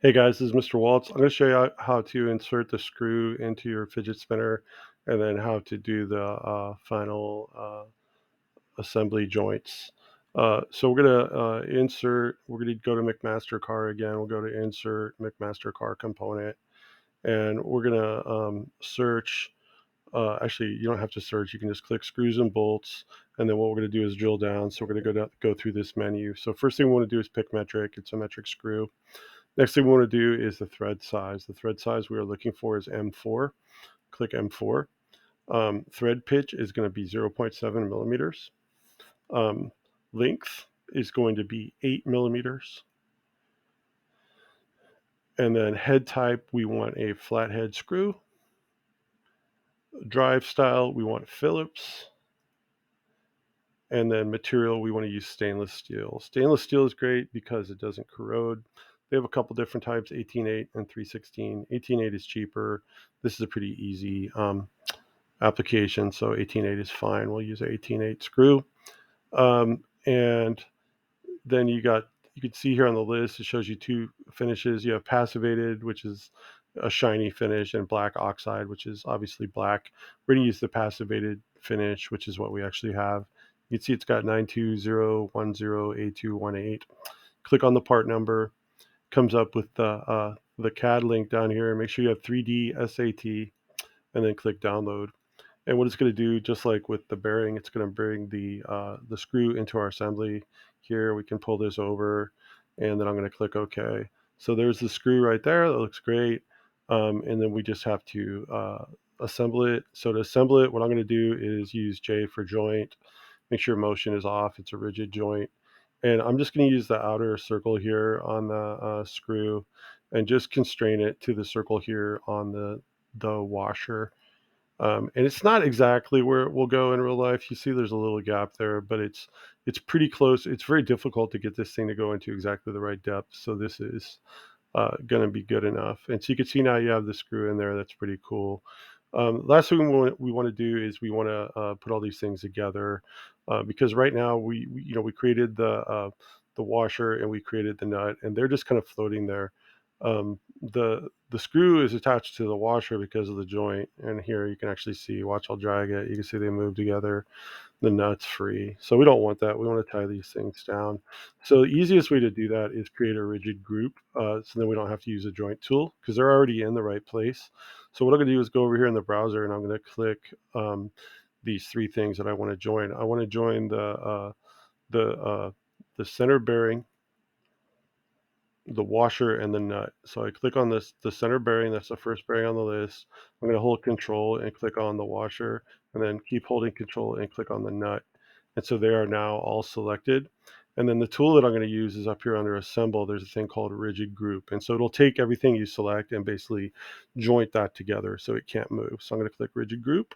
Hey guys, this is Mr. Waltz. I'm going to show you how to insert the screw into your fidget spinner and then how to do the final assembly joints. So we're going to we're going to go to McMaster car again. We'll go to insert McMaster car component and we're going to search. Actually, you don't have to search. You can just click screws and bolts. And then what we're going to do is drill down. So we're going to go through this menu. So first thing we want to do is pick metric. It's a metric screw. Next thing we want to do is the thread size. The thread size we are looking for is M4. Click M4. Thread pitch is going to be 0.7 millimeters. Um, Length is going to be 8 millimeters. And then head type, we want a flathead screw. Drive style, we want Phillips. And then material, we want to use stainless steel. Stainless steel is great because it doesn't corrode. They have a couple different types, 18.8 and 316. 18.8 is cheaper. This is a pretty easy application, so 18.8 is fine. We'll use an 18.8 screw. And then you can see here on the list, it shows you two finishes. You have passivated, which is a shiny finish, and black oxide, which is obviously black. We're going to use the passivated finish, which is what we actually have. You can see it's got 92010A218. Click on the part number, comes up with the CAD link down here. Make sure you have 3D SAT, and then click download. And what it's going to do, just like with the bearing, it's going to bring the screw into our assembly. Here we can pull this over, and then I'm going to click OK. So there's the screw right there. That looks great. And then we just have to assemble it. So to assemble it, what I'm going to do is use J for joint. Make sure motion is off. It's a rigid joint. And I'm just going to use the outer circle here on the screw and just constrain it to the circle here on the washer. And it's not exactly where it will go in real life. You see there's a little gap there, but it's pretty close. It's very difficult to get this thing to go into exactly the right depth. So this is going to be good enough. And so you can see now you have the screw in there. That's pretty cool. Last thing we want to do is we want to put all these things together because right now we created the washer and we created the nut, and they're just kind of floating there. The screw is attached to the washer because of the joint, and here you can actually see. Watch, I'll drag it. You can see they move together. The nut's free, so we don't want that. We want to tie these things down. So the easiest way to do that is create a rigid group, so then we don't have to use a joint tool because they're already in the right place. So what I'm going to do is go over here in the browser, and I'm going to click these three things that I want to join. I want to join the the center bearing, the washer, and the nut. So I click on the center bearing. That's the first bearing on the list. I'm going to hold control and click on the washer, and then keep holding control and click on the nut. And so they are now all selected. And then the tool that I'm going to use is up here under assemble. There's a thing called rigid group. And so it'll take everything you select and basically joint that together so it can't move. So I'm going to click rigid group.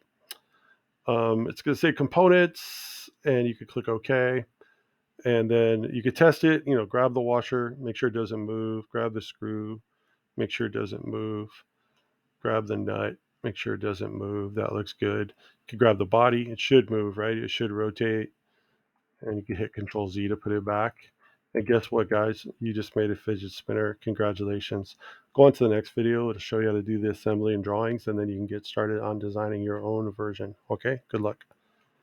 It's going to say components, and you can click OK. And then you could test it, grab the washer, make sure it doesn't move, grab the screw, make sure it doesn't move, grab the nut, make sure it doesn't move. That looks good. You can grab the body. It should move, right? It should rotate. And you can hit Control Z to put it back. And guess what, guys? You just made a fidget spinner. Congratulations. Go on to the next video. It'll show you how to do the assembly and drawings, and then you can get started on designing your own version. Okay, good luck.